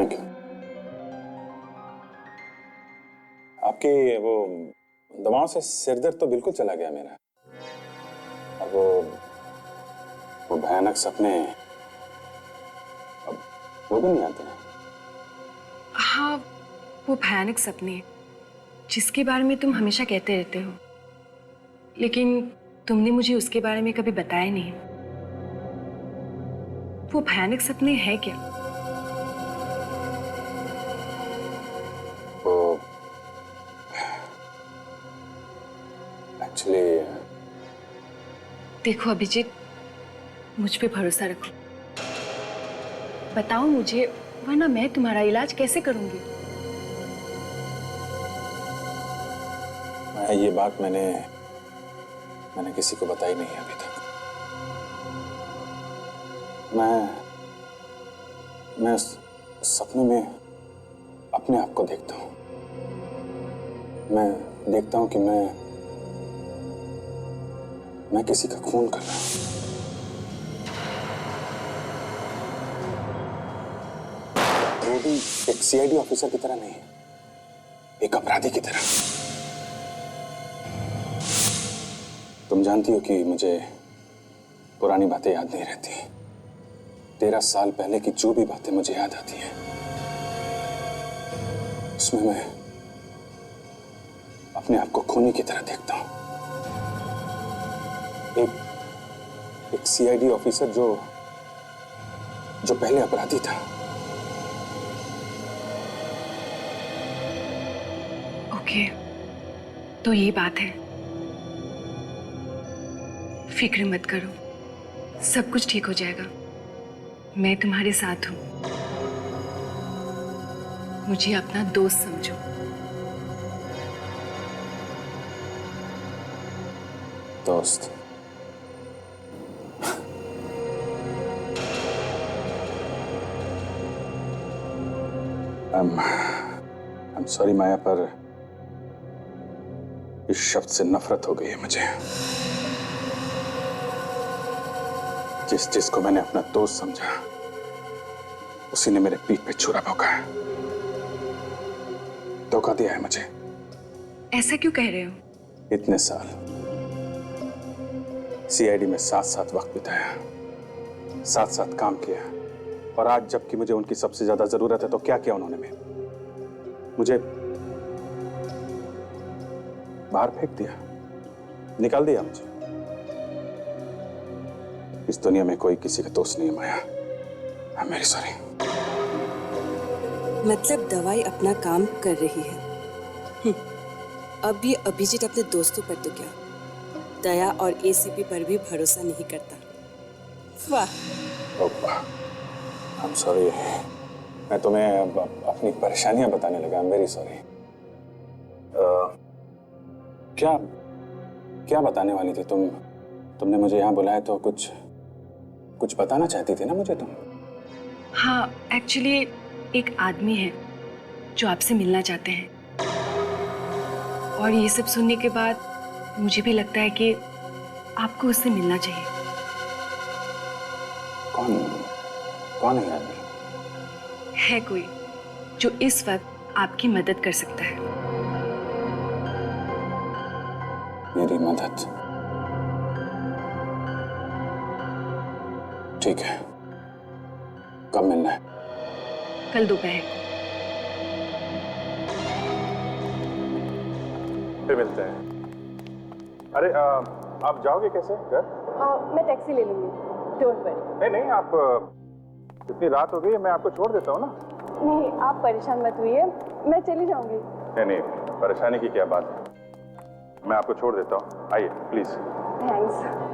Thank you. आपकी वो दवाओं से सिर दर्द तो बिल्कुल चला गया मेरा। और वो भयानक सपने अब वो भी नहीं आते हैं। हाँ, वो भयानक सपने जिसके बारे में तुम हमेशा कहते रहते हो, लेकिन तुमने मुझे उसके बारे में कभी बताया नहीं। वो भयानक सपने हैं क्या? वो एक्चुअली देखो अभिजीत, मुझ पे भरोसा रखो। बताओ मुझे, वरना मैं तुम्हारा इलाज कैसे करूंगी? ये बात मैंने किसी को बताई नहीं अभी तक। मैं उस सपने में अपने आप को देखता हूँ। मैं देखता हूँ कि मैं किसी का खून कर रहा हूँ। वो भी एक सीआईडी ऑफिसर की तरह नहीं, एक अपराधी की तरह। तुम जानती हो कि मुझे पुरानी बातें याद नहीं रहती। 13 साल पहले की जो भी बातें मुझे याद आती हैं, उसमें मैं अपने आप को खूनी की तरह देखता हूं। एक सीआईडी ऑफिसर जो पहले अपराधी था। ओके, तो ये बात है। फिक्र मत करो, सब कुछ ठीक हो जाएगा। मैं तुम्हारे साथ हूं। मुझे अपना दोस्त समझो। दोस्त? I'm sorry माया, पर इस शब्द से नफरत हो गई है मुझे। जिसको मैंने अपना दोस्त समझा, उसी ने मेरे पीठ पे छुरा भोंका है, धोखा दिया है मुझे। ऐसा क्यों कह रहे हो? इतने साल सीआईडी में साथ साथ वक्त बिताया, साथ साथ काम किया, और आज जबकि मुझे उनकी सबसे ज्यादा जरूरत है तो क्या किया उन्होंने? मुझे बाहर फेंक दिया, निकाल दिया मुझे। इस दुनिया में कोई किसी का दोस्त नहीं है माया। I'm very sorry। मतलब दवाई अपना काम कर रही है। अब ये अभिजीत अपने दोस्तों पर तो क्या, दया और एसीपी पर भी भरोसा नहीं करता। वाह। I'm sorry। मैं तुम्हें अपनी परेशानियां बताने लगा। I'm very sorry। क्या बताने वाली थी तुम? तुमने मुझे यहाँ बुलाया तो कुछ बताना चाहती थी ना मुझे तुम? हाँ, एक्चुअली एक आदमी है जो आपसे मिलना चाहते हैं, और ये सब सुनने के बाद मुझे भी लगता है कि आपको उससे मिलना चाहिए। कौन है आदमी? है कोई जो इस वक्त आपकी मदद कर सकता है। मेरी मदद? ठीक है, कब मिलना है? कल दोपहर को। फिर मिलते हैं। अरे आप जाओगे कैसे घर? मैं टैक्सी ले लूंगी, डोंट वरी। नहीं, आप इतनी रात हो गई है, मैं आपको छोड़ देता हूँ ना। नहीं, आप परेशान मत होइए, मैं चली जाऊंगी। नहीं, परेशानी की क्या बात है, मैं आपको छोड़ देता हूँ। आइए प्लीज। थैंक्स।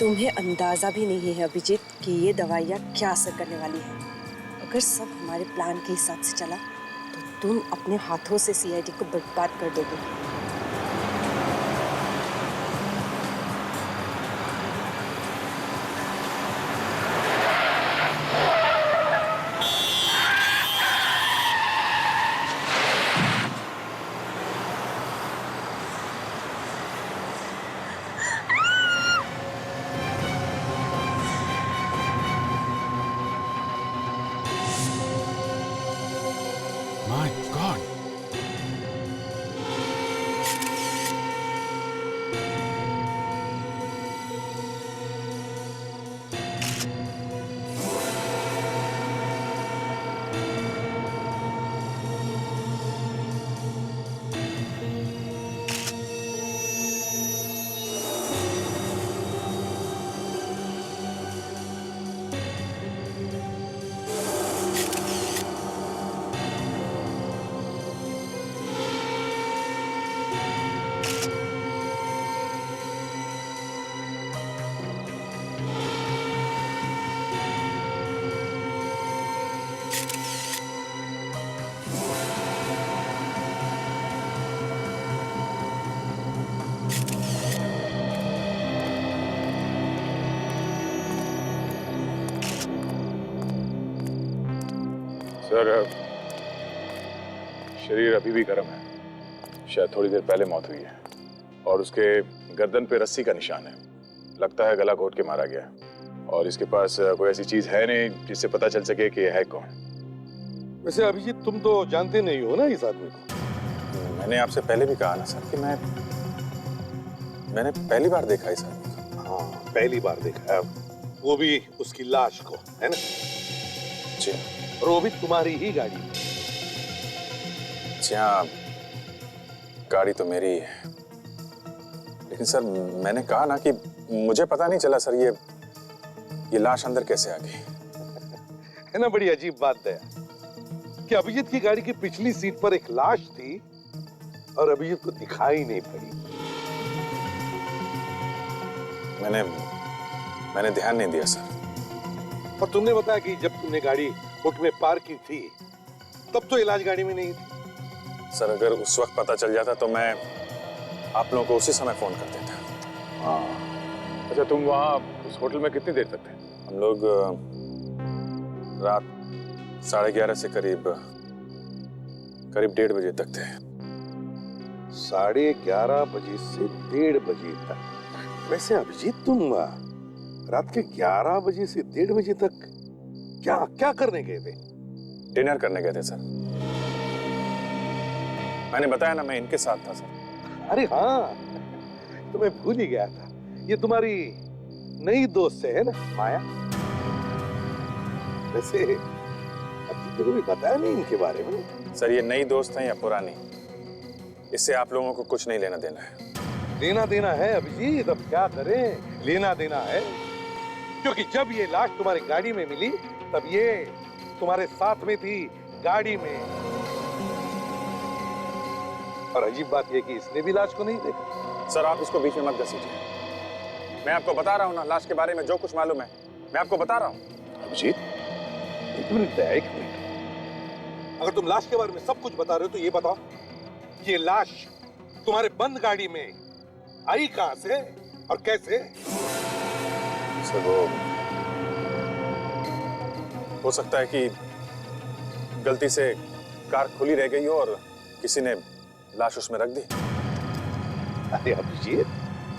तुम्हें अंदाजा भी नहीं है अभिजीत कि ये दवाइयाँ क्या असर करने वाली हैं। अगर सब हमारे प्लान के हिसाब से चला तो तुम अपने हाथों से सीआईडी को बर्बाद कर दोगे। My God! सर, शरीर अभी भी गर्म है। शायद थोड़ी देर पहले मौत हुई है और उसके गर्दन पे रस्सी का निशान है। लगता है गला घोट के मारा गया और इसके पास कोई ऐसी चीज है नहीं जिससे पता चल सके कि यह है कौन। वैसे अभिजीत तुम तो जानते नहीं हो ना इस आदमी को। मैंने आपसे पहले भी कहा ना सर कि मैंने पहली बार देखा इस आदमी को। हाँ, पहली बार देखा है, वो भी उसकी लाश को, है ना? जी और वो भी तुम्हारी ही गाड़ी में। जी हाँ, गाड़ी तो मेरी ही है, लेकिन सर मैंने कहा ना कि मुझे पता नहीं चला सर ये लाश अंदर कैसे आ गई। है ना, बड़ी अजीब बात है कि अभिजीत की गाड़ी की पिछली सीट पर एक लाश थी और अभिजीत को दिखाई नहीं पड़ी। मैंने ध्यान नहीं दिया सर। और तुमने बताया कि जब तुमने गाड़ी हुट में पार्क की थी तब तो इलाज गाड़ी में नहीं थी। सर अगर उस वक्त पता चल जाता तो मैं आप लोगों को उसी समय फोन कर देता। हाँ। अच्छा, तुम वहाँ उस होटल में कितनी देर तक थे? हम लोग रात 11:30 से करीब 1:30 बजे तक थे। 11:30 बजे से 1:30 बजे तक। वैसे अभिजीत तुम रात के 11 बजे से 1:30 बजे तक क्या करने गए थे? डिनर करने गए थे सर। मैंने बताया ना मैं इनके साथ था सर। अरे हाँ, तो मैं भूल ही गया था। ये तुम्हारी नई दोस्त है ना, माया? वैसे अभी तो कभी बताया नहीं इनके बारे में। सर ये नई दोस्त है या पुरानी, इससे आप लोगों को कुछ नहीं लेना देना है। लेना देना है अभिजीत, अब क्या करें, लेना देना है। क्योंकि जब ये लाश तुम्हारी गाड़ी में मिली तब ये तुम्हारे साथ में थी, गाड़ी में। और अजीब बात यह कि इसने भी लाश को नहीं देखा। सर आप इसको बीच में मत घसीटिए। मैं आपको बता रहा हूँ ना, लाश के बारे में जो कुछ मालूम है मैं आपको बता रहा हूँ। अभिजीत, एक मिनट। अगर तुम लाश के बारे में सब कुछ बता रहे हो तो ये बताओ, ये लाश तुम्हारे बंद गाड़ी में आई कहां से और कैसे? सर वो हो सकता है कि गलती से कार खुली रह गई हो और किसी ने लाश उसमें रख दी। अरे अभिजीत,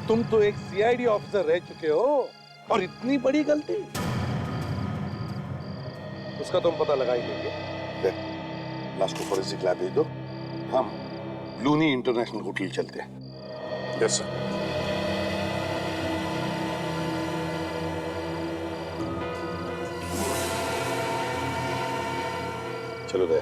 तुम तो एक सीआईडी ऑफिसर रह चुके हो और इतनी बड़ी गलती? उसका तुम पता लगा ही लेंगे। लाश को फॉरेंसिक लैब भेज दो, हम लूनी इंटरनेशनल होटल चलते हैं। Yes sir. चलो दे।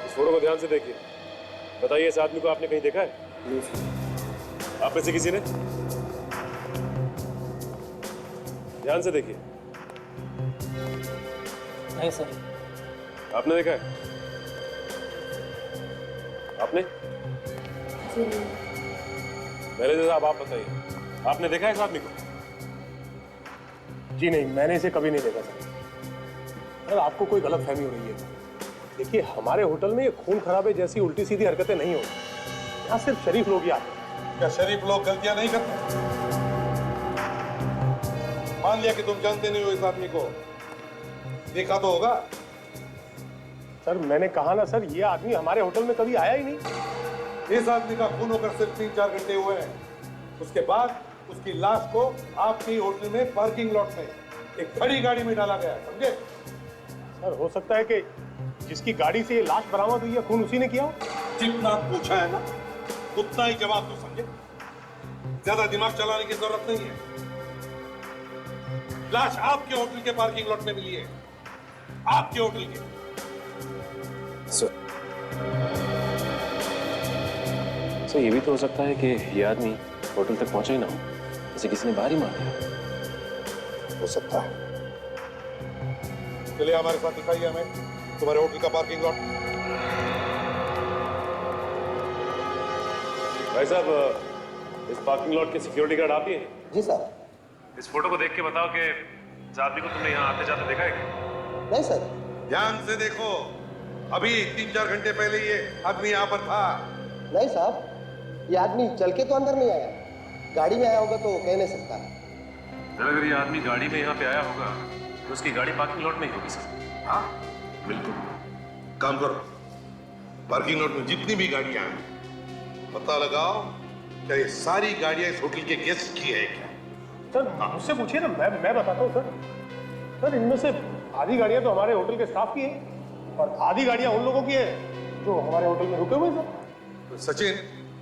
इस फोटो को ध्यान से देखिए। बताइए, इस आदमी को आपने कहीं देखा है? आप में से किसी ने? ध्यान से देखिए। नहीं सर। आपने देखा है? आपने? मैनेजर साहब आप बताइए, आपने देखा है इस आदमी को? जी नहीं, मैंने इसे कभी नहीं देखा सर। सर आपको कोई गलत फहमी हो रही है। देखिए हमारे होटल में ये खून खराबे जैसी उल्टी सीधी हरकतें नहीं होती। यहाँ सिर्फ शरीफ लोग ही आते हैं। क्या शरीफ लोग गलतियां नहीं करते? मान लिया कि तुम जानते नहीं हो इस आदमी को, देखा तो होगा। सर मैंने कहा ना सर, ये आदमी हमारे होटल में कभी आया ही नहीं। इस आदमी का खून होकर सिर्फ 3-4 घंटे हुए हैं। उसके बाद उसकी लाश को आपके होटल में पार्किंग लॉट में एक खड़ी गाड़ी में डाला गया, समझे? सर हो सकता है कि जिसकी गाड़ी से ये लाश बरामद हुई है खून उसी ने किया हो। जितना पूछा है ना उतना ही जवाब दो, समझे? ज्यादा दिमाग चलाने की जरूरत नहीं है। लाश आपके होटल के पार्किंग लॉट में मिली है, आपके होटल के। सर ये भी तो हो सकता है कि ये आदमी होटल तक पहुंचा ही ना हो, इसे किसी ने बाहर ही मार दिया। हो सकता है। चलिए हमारे साथ दिखाइए हमें तुम्हारे होटल का पार्किंग लॉट। भाई साहब, इस पार्किंग लॉट के सिक्योरिटी गार्ड आप ही हैं? जी सर। इस फोटो को देख के बताओ कि इस आदमी को तुमने यहाँ आते जाते देखा है क्या? नहीं सर। ध्यान से देखो, अभी 3-4 घंटे पहले ये आदमी यहाँ पर था। नहीं साहब, ये आदमी चल के तो अंदर नहीं आया, गाड़ी में आया होगा तो कह नहीं सकता। सर अगर ये आदमी गाड़ी में यहाँ पे आया होगा तो उसकी गाड़ी पार्किंग लॉट में ही होगी सर। हाँ बिल्कुल। काम करो, पार्किंग लॉट में जितनी भी गाड़ियां हैं पता लगाओ क्या ये सारी गाड़ियां इस होटल के गेस्ट की है क्या? सर मुझसे पूछिए ना, मैं बताता हूँ सर। सर इनमें से आधी गाड़ियाँ तो हमारे होटल के स्टाफ की हैं और आधी गाड़ियाँ उन लोगों की हैं जो हमारे होटल में रुके हुए हैं सर। तो सचिन,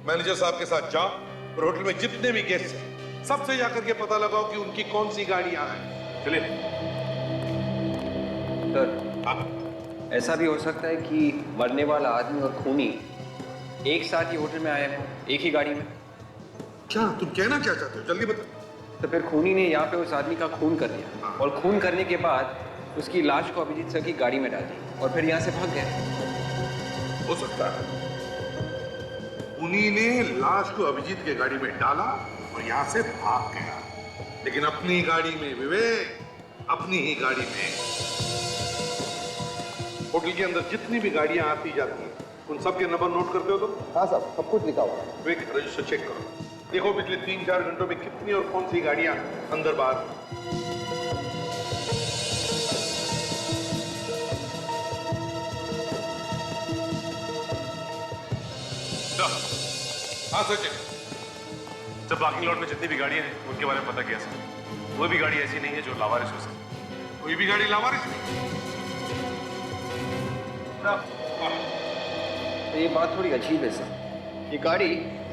मैनेजर साहब के साथ जाओ और होटल में जितने भी गेस्ट हैं सबसे जाकर के पता लगाओ कि उनकी कौन सी गाड़ियां हैं। चलिए। सर ऐसा भी हो सकता है कि मरने वाला आदमी और खूनी एक साथ ही होटल में आए हो, एक ही गाड़ी में। क्या तुम कहना क्या चाहते हो? जल्दी बताओ। तो फिर खूनी ने यहाँ पे उस आदमी का खून कर दिया और खून करने के बाद उसकी लाश को अभिजीत सर की गाड़ी में डाल दी और फिर यहाँ से भाग गए। हो सकता है उन्हीं ने लाश को अभिजीत के गाड़ी में डाला और यहाँ से भाग गया, लेकिन अपनी गाड़ी में विवेक, अपनी ही गाड़ी में। होटल के अंदर जितनी भी गाड़ियां आती जाती हैं उन सब के नंबर नोट करते हो तुम? हाँ साहब, सब कुछ लिखा हुआ है। विवेक रजिस्टर चेक करो, देखो पिछले 3-4 घंटों में कितनी और कौन सी गाड़ियां अंदर बाहर। हाँ सचिन। जब पार्किंग लॉट में जितनी भी गाड़ियां हैं उनके बारे में पता किया सर। कोई भी गाड़ी ऐसी नहीं है जो लावारिस हो सके। कोई भी गाड़ी लावारिस नहीं। तो ये बात थोड़ी अजीब है सर। ये गाड़ी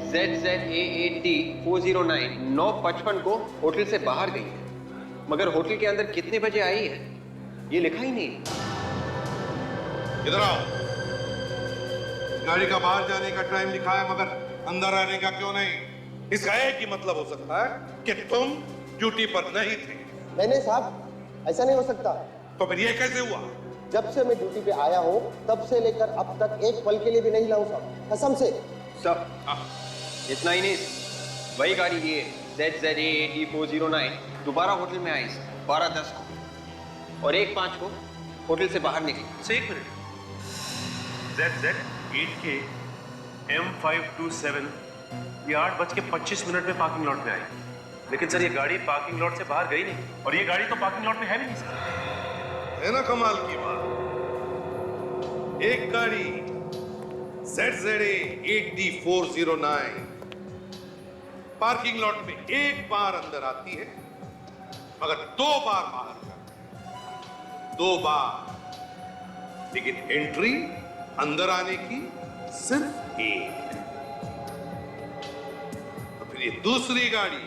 ZZA8D 409 9:55 को होटल से बाहर गई है, मगर होटल के अंदर कितने बजे आई है ये लिखा ही नहीं। इधर आओ। गाड़ी का बाहर जाने का टाइम लिखा है मगर अंदर आने का क्यों नहीं? इसका एक ही मतलब हो सकता है कि तुम ड्यूटी पर नहीं थे। नहीं साहब, ऐसा नहीं हो सकता। तो फिर ये कैसे हुआ? जब से मैं ड्यूटी पे आया हूँ तब से लेकर अब तक एक पल के लिए भी नहीं लाऊं साहब, कसम से। सब इतना ही नहीं, वही गाड़ी ये ZZA8D 409 दोबारा होटल में आई 12:10 को और 1:05 को होटल से बाहर निकली। सर एक मिनट, ZZ8K M527 ये 8:25 में पार्किंग लॉट में आई, लेकिन सर ये गाड़ी पार्किंग लॉट से बाहर गई नहीं और ये गाड़ी तो पार्किंग लॉट में है भी नहीं सर। है ना कमाल की बात? एक गाड़ी ZZA8D 409 पार्किंग लॉट में एक बार अंदर आती है मगर 2 बार बाहर जाती है। 2 बार, लेकिन एंट्री अंदर आने की सिर्फ एक। तो फिर ये दूसरी गाड़ी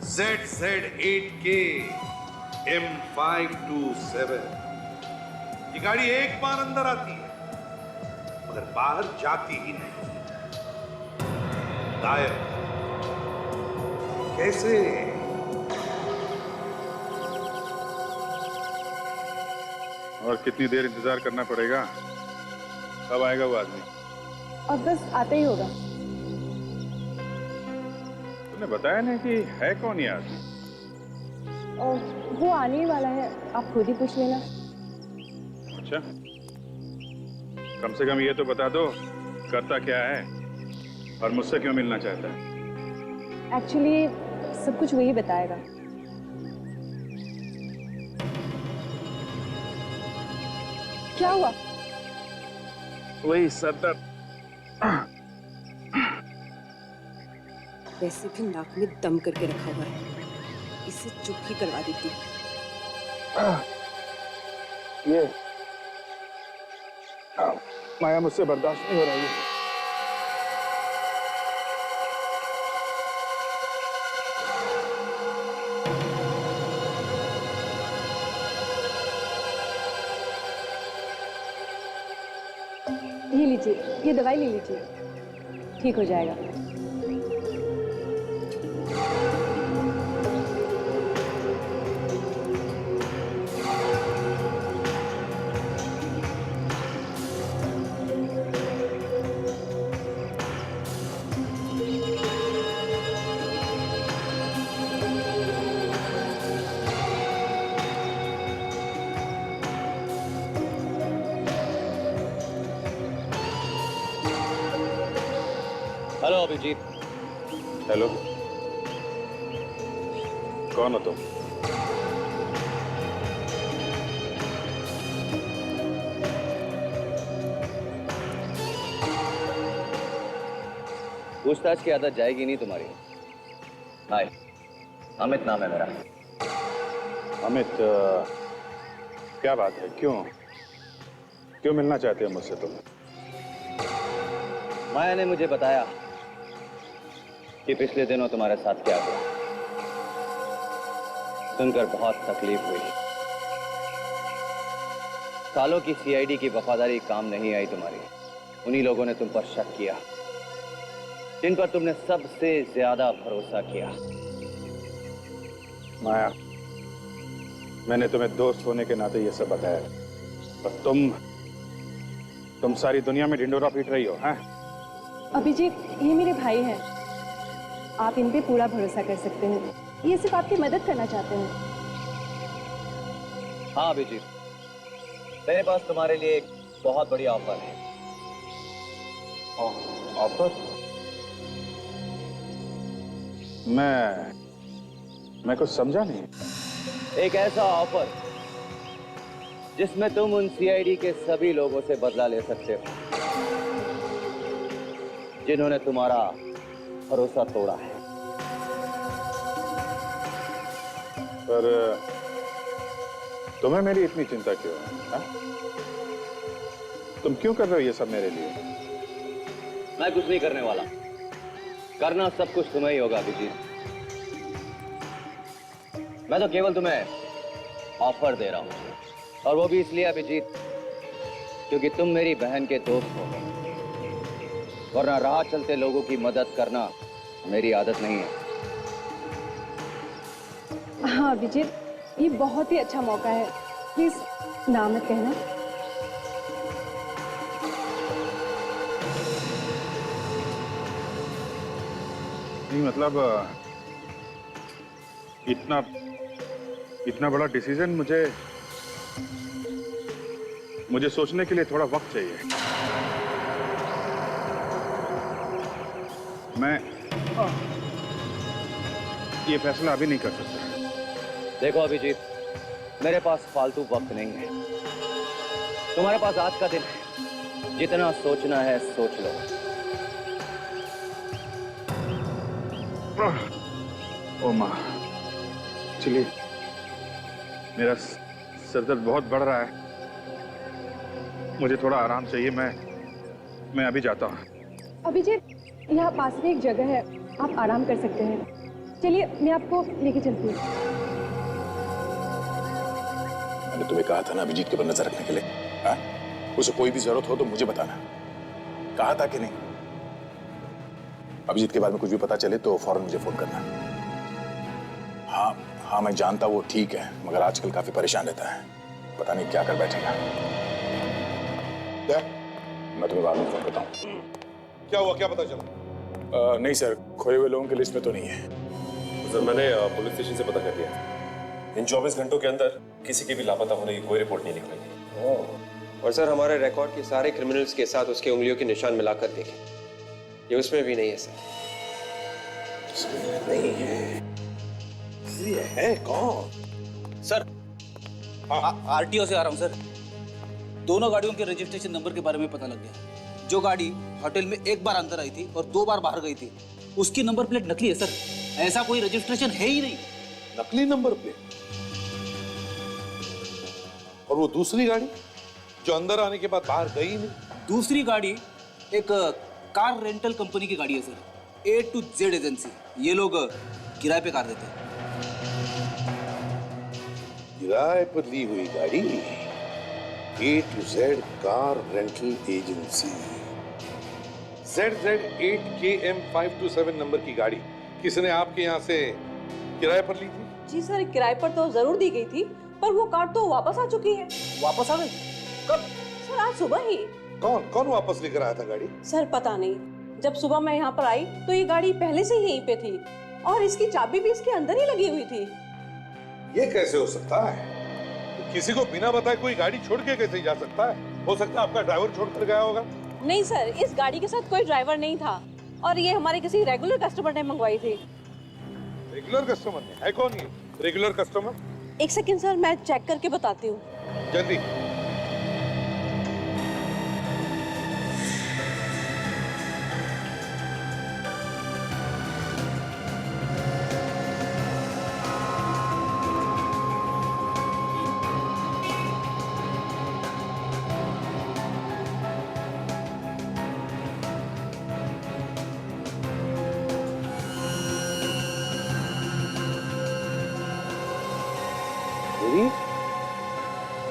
ZZ8K M527 ये गाड़ी एक बार अंदर आती है मगर बाहर जाती ही नहीं, गायब। कैसे? और कितनी देर इंतजार करना पड़ेगा? कब आएगा वो आदमी? अब बस आता ही होगा। तूने बताया नहीं कि है कौन ये आदमी? और वो आने ही वाला है, आप खुद ही पूछ लेना। अच्छा, कम से कम ये तो बता दो करता क्या है और मुझसे क्यों मिलना चाहता है? एक्चुअली सब कुछ वही बताएगा। क्या हुआ? वही सरदर्द। वैसे भी नाक में दम करके रखा हुआ है, इसे चुप ही करवा देती हूँ। ये माया मुझसे बर्दाश्त नहीं हो रहा है। ये लीजिए, ये दवाई ले लीजिए, ठीक हो जाएगा। हेलो अभिजीत। हेलो, कौन हो तुम? पूछताछ की आदत जाएगी नहीं तुम्हारी। हाय, अमित नाम है मेरा। अमित, क्या बात है? क्यों मिलना चाहते हो मुझसे तुम? माया ने मुझे बताया कि पिछले दिनों तुम्हारे साथ क्या हुआ। सुनकर बहुत तकलीफ हुई। सालों की सीआईडी की वफादारी काम नहीं आई तुम्हारी। उन्हीं लोगों ने तुम पर शक किया जिन पर तुमने सबसे ज्यादा भरोसा किया। माया, मैंने तुम्हें दोस्त होने के नाते ये सब बताया, पर तुम सारी दुनिया में ढिंडोरा पीट रही हो, हैं? अभिजीत, ये मेरे भाई हैं, आप इन पे पूरा भरोसा कर सकते हैं। ये सिर्फ आपकी मदद करना चाहते हैं। हाँ अभिजीत, मेरे पास तुम्हारे लिए एक बहुत बड़ी ऑफर है। ऑफर? मैं कुछ समझा नहीं। एक ऐसा ऑफर जिसमें तुम उन सीआईडी के सभी लोगों से बदला ले सकते हो जिन्होंने तुम्हारा भरोसा तोड़ा है। पर तुम्हें मेरी इतनी चिंता क्यों है, हा? तुम क्यों कर रहे हो ये सब मेरे लिए? मैं कुछ नहीं करने वाला। करना सब कुछ तुम्हें ही होगा अभिजीत। मैं तो केवल तुम्हें ऑफर दे रहा हूं, और वो भी इसलिए अभिजीत क्योंकि तुम मेरी बहन के दोस्त हो, वरना राह चलते लोगों की मदद करना मेरी आदत नहीं है। हाँ अभिजीत, ये बहुत ही अच्छा मौका है, प्लीज ना मत कहना। नहीं मतलब इतना बड़ा डिसीजन मुझे सोचने के लिए थोड़ा वक्त चाहिए। मैं ये फैसला अभी नहीं कर सकता। देखो अभिजीत, मेरे पास फालतू वक्त नहीं है। तुम्हारे पास आज का दिन है, जितना सोचना है सोच लो। ओ माँ, चलिए, मेरा सर दर्द बहुत बढ़ रहा है, मुझे थोड़ा आराम चाहिए। मैं अभी जाता हूँ। अभिजीत, यहाँ पास में एक जगह है, आप आराम कर सकते हैं। चलिए मैं आपको लेके चलती हूँ। मैंने तुम्हें कहा था ना अभिजीत के ऊपर नजर रखने के लिए, हाँ? उसे कोई भी जरूरत हो तो मुझे बताना। कहा था कि नहीं? अभिजीत के बारे में कुछ भी पता चले तो फौरन मुझे फोन करना। हाँ, मैं जानता वो ठीक है, मगर आजकल काफी परेशान रहता है। पता नहीं क्या कर बैठेगा। क्या मैं तुम्हें बाद में फोन करता हूँ। क्या हुआ, क्या पता चला? नहीं सर, खोए हुए लोगों की लिस्ट में तो नहीं है। सर मैंने पुलिस स्टेशन से पता कर लिया। इन 24 घंटों के अंदर किसी के भी लापता होने की कोई रिपोर्ट नहीं निकलेगी। और सर हमारे रिकॉर्ड के सारे क्रिमिनल्स के साथ उसके उंगलियों के निशान मिलाकर देखें, ये उसमें भी नहीं है सर। नहीं है। ये है कौन? सर आरटीओ से आ रहा हूँ सर। दोनों गाड़ियों के रजिस्ट्रेशन नंबर के बारे में पता लग गया। जो गाड़ी होटल में एक बार अंदर आई थी और 2 बार बाहर गई थी, उसकी नंबर प्लेट नकली है सर। ऐसा कोई रजिस्ट्रेशन है ही नहीं। नकली नंबर प्लेट? और वो दूसरी गाड़ी जो अंदर आने के बाद बाहर गई नहीं? दूसरी गाड़ी एक कार रेंटल कंपनी की गाड़ी है sir, A to Z agency. ये लोग किराए पे कार देते हैं। किराए पर ली हुई गाड़ी, A to Z car rental agency. ZZ8KM527 number की गाड़ी किसने आपके यहाँ से किराए पर ली थी? जी सर, किराए पर तो जरूर दी गई थी, पर वो कार तो वापस आ चुकी है। वापस आ गई? कब? सर आज सुबह ही। कौन वापस लेकर आया था गाड़ी? सर पता नहीं, जब सुबह मैं यहाँ पर आई तो ये गाड़ी पहले से ही यहीं पे थी और इसकी चाबी भी इसके अंदर ही लगी हुई थी। ये कैसे हो सकता है? किसी को बिना बताए कोई गाड़ी छोड़ के कैसे जा सकता है? हो सकता है आपका ड्राइवर छोड़कर गया होगा। नहीं सर, इस गाड़ी के साथ कोई ड्राइवर नहीं था और ये हमारे किसी रेगुलर कस्टमर ने मंगवाई थी। रेगुलर कस्टमर ने? है कौन ये रेगुलर कस्टमर? एक सेकंड सर, मैं चेक करके बताती हूँ। जल्दी।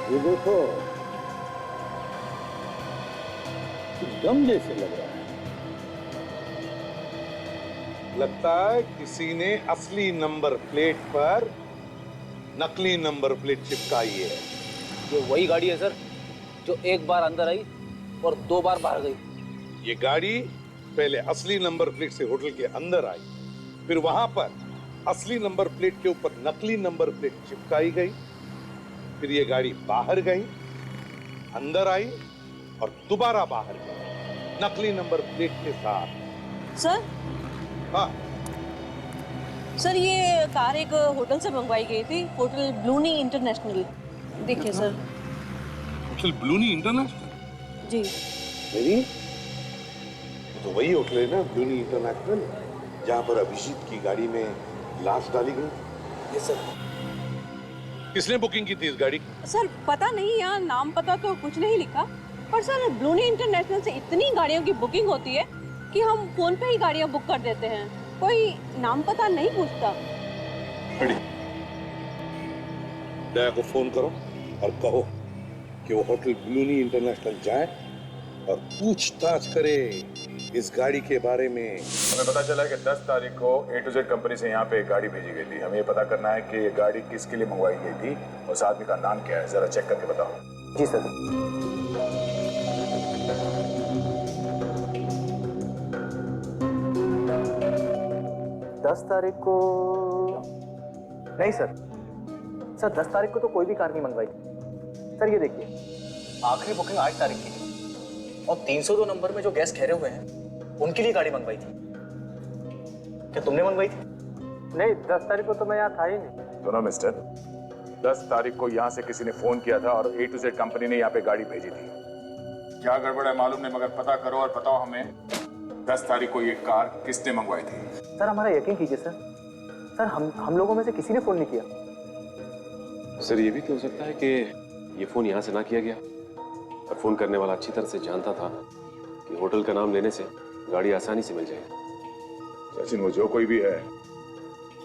ये देखो, दम जैसे लग रहा है। लगता है किसी ने असली नंबर प्लेट पर नकली नंबर प्लेट चिपकाई है। ये वही गाड़ी है सर जो एक बार अंदर आई और 2 बार बाहर गई। ये गाड़ी पहले असली नंबर प्लेट से होटल के अंदर आई, फिर वहां पर असली नंबर प्लेट के ऊपर नकली नंबर प्लेट चिपकाई गई, फिर ये गाड़ी बाहर गई, अंदर आई और दोबारा बाहर गई नकली नंबर प्लेट के साथ। सर? हाँ सर, ये कार एक होटल से मंगवाई गई थी, होटल ब्लूनी इंटरनेशनल। देखिए सर। होटल ब्लूनी इंटरनेशनल? जी। मेरी तो वही होटल है ना, ब्लूनी इंटरनेशनल, जहाँ पर अभिजीत की गाड़ी में लाश डाली गई। ये सर। किसने बुकिंग की थी इस गाड़ी? सर पता नहीं, यहाँ नाम पता तो कुछ नहीं लिखा, पर सर ब्लूनी इंटरनेशनल से इतनी गाड़ियों की बुकिंग होती है कि हम फोन पे ही गाड़ियाँ बुक कर देते हैं, कोई नाम पता नहीं पूछता। दया को फोन करो और कहो कि वो होटल ब्लूनी इंटरनेशनल जाए और पूछताछ करे इस गाड़ी के बारे में। हमें पता चला कि 10 तारीख को A to Z कंपनी से यहाँ पे एक गाड़ी भेजी गई थी। हमें ये पता करना है कि ये गाड़ी किसके लिए मंगवाई गई थी और उस आदमी का नाम क्या है, जरा चेक करके बताओ। जी सर। तारीख को नहीं सर। 10 तारीख को तो कोई भी कार नहीं मंगवाई थी सर। ये देखिए, आखिरी बुकिंग 8 तारीख की थी और 302 नंबर में जो गैस ठहरे हुए हैं उनके लिए गाड़ी मंगवाई थी। क्या तुमने मंगवाई थी? नहीं, 10 तारीख को तो मैं यहाँ था ही नहीं। दोनों मिस्टर, 10 तारीख को यहाँ से किसी ने फोन किया था और A to Z कंपनी ने यहाँ पे गाड़ी भेजी थी। क्या गड़बड़ है मालूम नहीं, मगर पता करो और बताओ हमें 10 तारीख को ये कार किसने मंगवाई थी। सर हमारा यकीन कीजिए सर। सर हम लोगों में से किसी ने फोन नहीं किया। सर ये भी तो हो सकता है कि ये फोन यहाँ से ना किया गया और फोन करने वाला अच्छी तरह से जानता था कि होटल का नाम लेने से गाड़ी आसानी से मिल जाएगी। सचिन, वो जो कोई भी है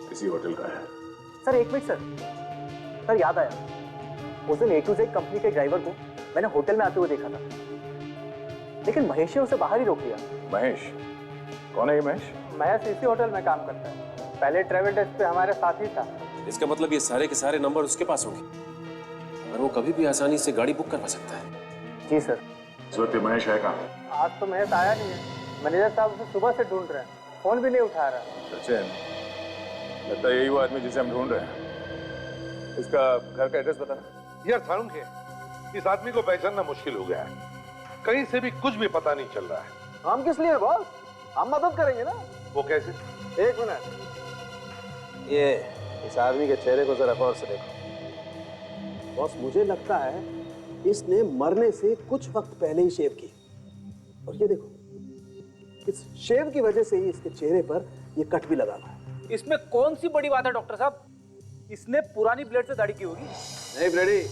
किसी होटल का है। सर एक मिनट सर, याद आया, उस दिन A to Z कंपनी के ड्राइवर को मैंने होटल में आते हुए देखा था, लेकिन महेश ने उसे बाहर ही रोक लिया। महेश? कौन है ये महेश? महेश इसी होटल में काम करता है, पहले ट्रैवल डेस्क पे हमारे साथ ही था। इसका मतलब ये सारे के सारे नंबर उसके पास होंगे। और वो कभी भी आसानी से गाड़ी बुक करवा सकता है। जी सर। इस वक्त महेश है कहाँ? आज तो महेश आया नहीं है। मैनेजर साहब उसे सुबह से ढूंढ रहे हैं, फोन भी नहीं उठा रहा। सचिन, लगता है यही वो आदमी जिसे हम ढूंढ रहे हैं। इसका घर का एड्रेस बताना। यार सारुंखे, इस आदमी को पहचानना मुश्किल हो गया है। कहीं से भी कुछ भी पता नहीं चल रहा है। हम किस लिए बॉस? हम मदद करेंगे ना। वो कैसे? एक मिनट, ये इस आदमी के चेहरे को जरा गौर से देखो। बॉस, मुझे लगता है इसने मरने से कुछ वक्त पहले ही शेव की। और ये देखो, इस शेव की वजह से ही इसके चेहरे पर ये कट भी लगा हुआ है। इसमें कौन सी बड़ी बात है डॉक्टर साहब? इसने पुरानी ब्लेड से दाढ़ी की होगी। नहीं ब्लेडी,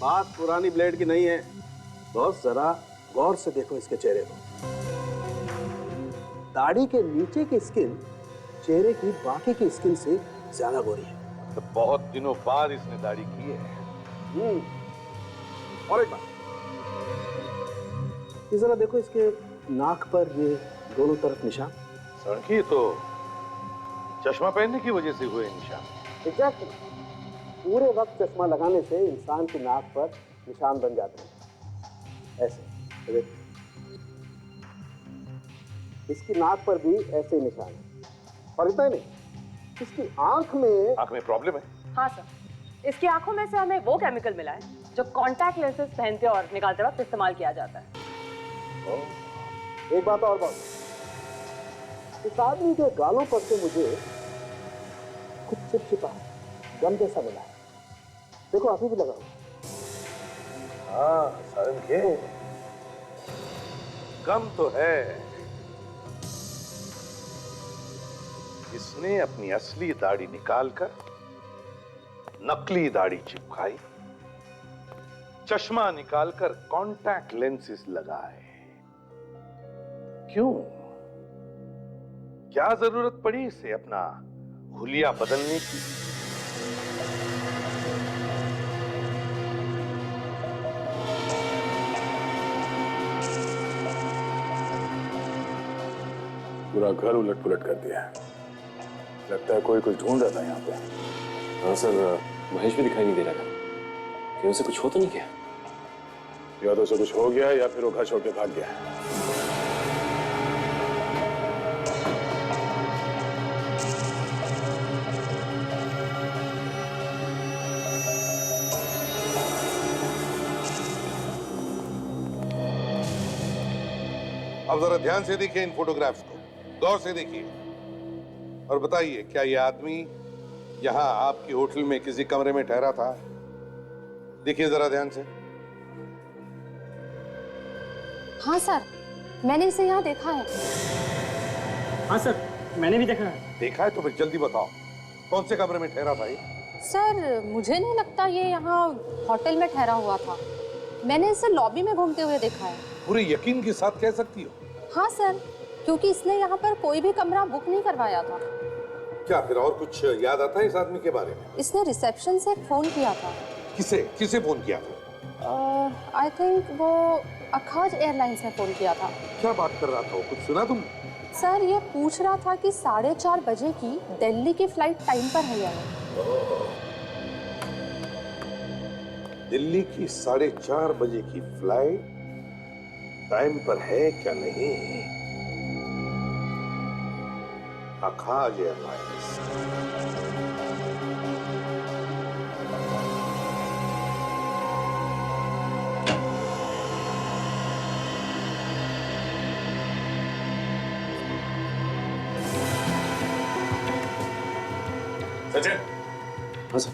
बात पुरानी ब्लेड की नहीं है। बॉस, जरा गौर से देखो इसके चेहरे को। दाढ़ी के नीचे की स्किन चेहरे की बाकी की स्किन से ज्यादा गोरी है। तो बहुत दिनों बाद इसने दाढ़ी की है। और एक बात, ये जरा देखो इसके नाक पर ये दोनों तरफ निशान। सड़की तो चश्मा पहनने की वजह से हुए निशान। एग्जैक्टली, पूरे वक्त चश्मा लगाने से इंसान की नाक पर निशान बन जाते हैं ऐसे। देखो, इसकी नाक पर भी ऐसे ही निशान है। और इतना ही नहीं, इसकी आंख में प्रॉब्लम है। हाँ सर, इसकी आंखों में से हमें वो केमिकल मिला है जो कॉन्टैक्ट लेंसेज पहनते और निकालते वक्त इस्तेमाल किया जाता है। एक बात और बात, इस आदमी के गालों पर से मुझे कुछ चिपचिपा गम जैसा मिला है। देखो, अभी भी लगा हुआ। हाँ सारुंखे, गम तो है। इसने अपनी असली दाढ़ी निकालकर नकली दाढ़ी चिपकाई, चश्मा निकालकर कॉन्टैक्ट लेंसेज लगाए। क्यों? क्या जरूरत पड़ी इसे अपना हुलिया बदलने की? पूरा घर उलट पुलट कर दिया। लगता है कोई कुछ ढूंढ रहा था यहाँ पे। हाँ सर, महेश भी दिखाई नहीं दे रहा था। क्या उसे कुछ हो तो नहीं गया? या तो उसे कुछ हो गया या फिर वो घर छोड़ के भाग गया। अब जरा ध्यान से देखिए इन फोटोग्राफ्स को, गौर से देखिए और बताइए, क्या यह आदमी यहाँ आपकी होटल में किसी कमरे में ठहरा था? देखिए जरा ध्यान से। हाँ सर, मैंने इसे यहाँ देखा है। हाँ सर, मैंने भी देखा है। देखा है तो फिर जल्दी बताओ, कौन से कमरे में ठहरा था ये? सर, मुझे नहीं लगता ये यहाँ होटल में ठहरा हुआ था। मैंने इसे लॉबी में घूमते हुए देखा है। पूरे यकीन के साथ कह सकती हो? हाँ सर, क्योंकि इसने यहाँ पर कोई भी कमरा बुक नहीं करवाया था। क्या फिर और कुछ याद आता है इस आदमी के बारे में? इसने रिसेप्शन से फोन किया था। किसे फोन किया था? आई थिंक वो अखाज एयरलाइंस ने फोन किया था। क्या बात कर रहा था वो? कुछ सुना तुम? सर, ये पूछ रहा था कि 4:30 बजे की दिल्ली की फ्लाइट टाइम पर है या नहीं। दिल्ली की 4:30 बजे की फ्लाइट टाइम पर है क्या नहीं? अखाज एयरलाइंस। सचिन। हाँ सर,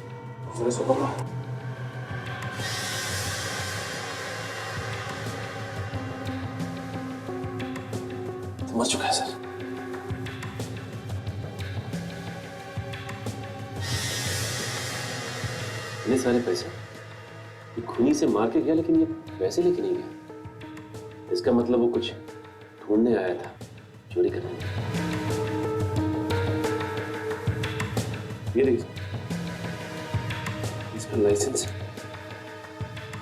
मेरे सोफा पर। मर चुका है सर। इतने सारे पैसे ये खूनी से मार के गया, लेकिन ये पैसे लेके नहीं गया। इसका मतलब वो कुछ ढूंढने आया था, चोरी करने। ये देखिए, इसका लाइसेंस है।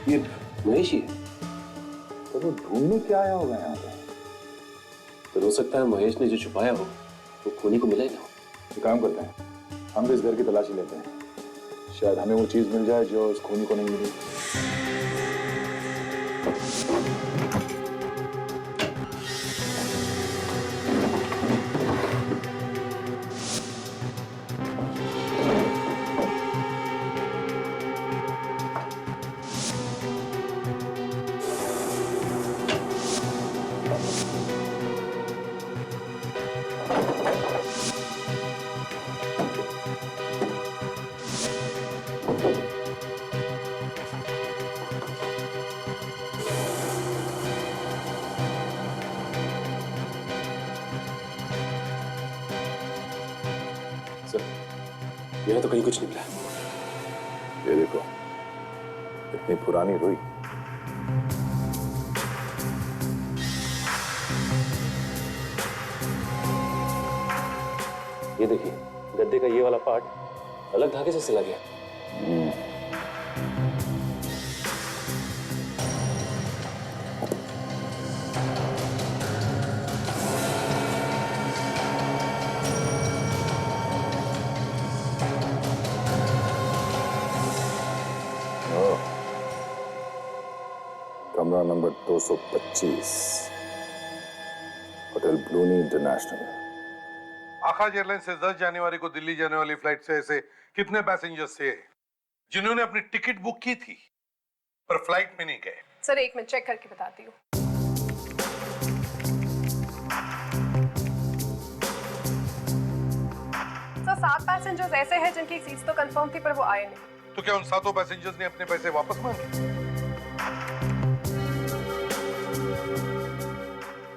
ये महेश ही है। तो वो ढूंढने क्या आया होगा यहाँ पे? तो हो सकता है महेश ने जो छुपाया हो वो खूनी को मिला ही ना हो। एक काम करते हैं, हम भी इस घर की तलाशी लेते हैं। शायद हमें वो चीज मिल जाए जो उस खूनी को नहीं मिली। यहाँ तो कहीं कुछ नहीं मिला। ये देखो, इतनी पुरानी रुई। ये देखिए, गद्दे का ये वाला पार्ट अलग धागे से सिला गया। कमरा नंबर 225, होटल ब्लूनी इंटरनेशनल। आकाश एयरलाइंस से 10 जनवरी को दिल्ली जाने वाली फ्लाइट से ऐसे कितने पैसेंजर्स थे जिन्होंने अपनी टिकट बुक की थी पर फ्लाइट में नहीं गए? सर एक मिनट चेक करके बताती हूँ। सर 7 पैसेंजर्स ऐसे हैं जिनकी सीट्स तो कंफर्म थी पर वो आए नहीं। तो क्या उन 7 पैसेंजर्स ने अपने पैसे वापस मांगे?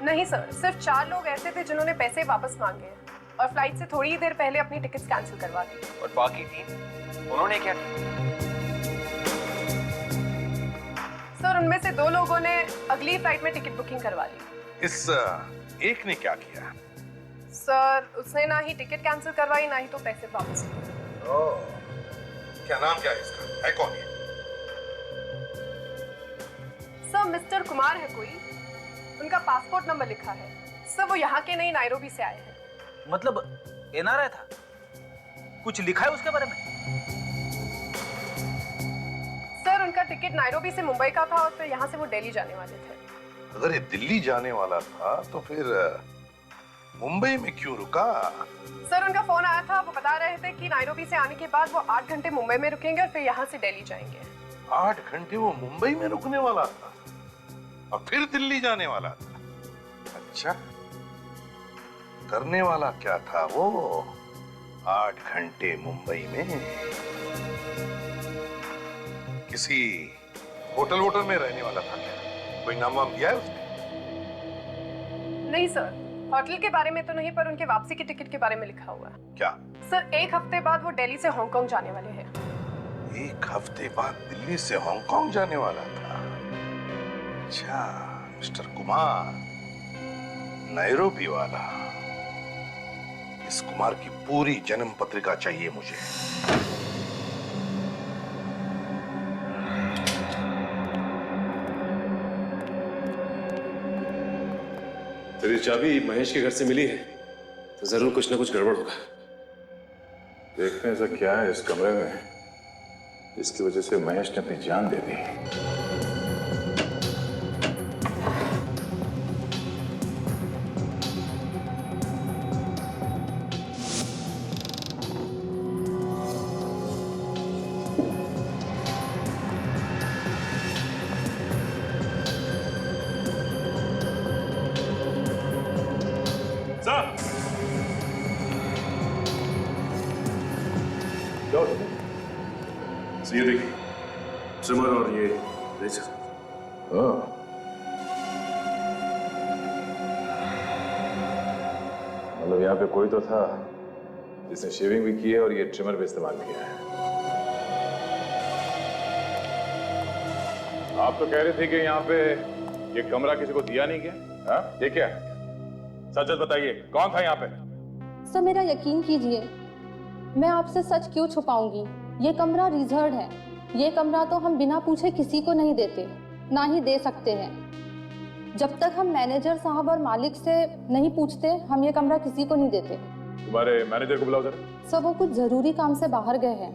नहीं सर, सिर्फ 4 लोग ऐसे थे जिन्होंने पैसे वापस मांगे हैं और फ्लाइट से थोड़ी ही देर पहले अपनी टिकट्स कैंसिल करवा दी। और बाकी 3 उन्होंने क्या किया? सर उनमें से 2 लोगों ने अगली फ्लाइट में टिकट बुकिंग करवा ली। इस एक ने क्या किया? सर उसने ना ही टिकट कैंसिल करवाई ना ही तो पैसे वापस लिए। क्या नाम क्या है इसका? है कौन ये? सर मिस्टर कुमार है कोई, उनका पासपोर्ट नंबर लिखा है। सर वो यहाँ के नहीं नायरोबी से आए हैं। मतलब एनआरआई था? कुछ लिखा है उसके बारे में? सर उनका टिकट नायरोबी से मुंबई का था और फिर यहाँ से वो दिल्ली जाने वाले थे। अगर ये दिल्ली जाने वाला था तो फिर मुंबई में क्यों रुका? सर उनका फोन आया था, वो बता रहे थे कि नायरोबी से आने के बाद वो 8 घंटे मुंबई में रुकेंगे और फिर यहाँ से दिल्ली जाएंगे। 8 घंटे वो मुंबई में रुकने वाला था और फिर दिल्ली जाने वाला था। अच्छा, करने वाला क्या था वो 8 घंटे मुंबई में? किसी होटल में रहने वाला था क्या? कोई नाम वाम दिया है उसने? नहीं सर, होटल के बारे में तो नहीं पर उनके वापसी की टिकट के बारे में लिखा हुआ है। क्या? सर 1 हफ्ते बाद वो दिल्ली से हांगकांग जाने वाले हैं। 1 हफ्ते बाद दिल्ली से हांगकांग जाने वाला था? अच्छा, मिस्टर कुमार, नायरोबी वाला। इस कुमार की पूरी जन्म पत्रिका चाहिए मुझे। तेरी चाबी महेश के घर से मिली है तो जरूर कुछ ना कुछ गड़बड़ होगा। देखते हैं ऐसा क्या है इस कमरे में जिसकी वजह से महेश ने अपनी जान दे दी। ये देखिए, ट्रिमर और ये रेजर। मतलब यहाँ पे कोई तो था जिसने शेविंग भी की है और ये ट्रिमर भी इस्तेमाल किया है। आप तो कह रहे थे कि यहाँ पे ये कमरा किसी को दिया नहीं गया? हाँ, ये क्या है? सच सच बताइए, कौन था यहाँ पे? सर मेरा यकीन कीजिए, मैं आपसे सच क्यों छुपाऊंगी। ये कमरा रिजर्व है। ये कमरा तो हम बिना पूछे किसी को नहीं देते, ना ही दे सकते हैं। जब तक हम मैनेजर साहब और मालिक से नहीं पूछते, हम ये कमरा किसी को नहीं देते। तुम्हारे मैनेजर को बुलाओ जरा। सर वो कुछ जरूरी काम से बाहर गए हैं।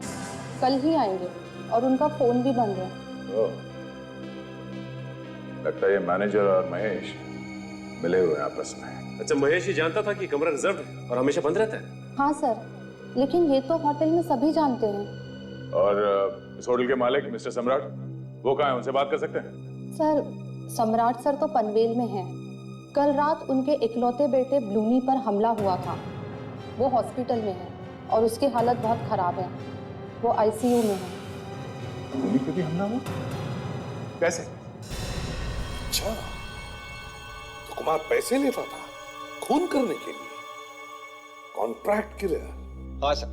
कल ही आएंगे और उनका फोन भी बंद है। ओह, लगता है ये मैनेजर और महेश मिले हुए हैं आपस में। अच्छा, महेश ही जानता था कि कमरा रिजर्व है और हमेशा बंद रहता है? हाँ सर, लेकिन ये तो होटल में सभी जानते हैं। और इस होटल के मालिक मिस्टर सम्राट, वो कहाँ हैं? उनसे बात कर सकते हैं? सर, सम्राट सर तो पनवेल में हैं। कल रात उनके इकलौते बेटे ब्लूनी पर हमला हुआ था। वो हॉस्पिटल में है और उसकी हालत बहुत खराब है। वो आईसीयू में है। ब्लूनी पे भी हमला हुआ? कैसे? अच्छा, तो कुमार पैसे लेता था खून करने के लिए, कॉन्ट्रैक्ट किलर। हाँ सर,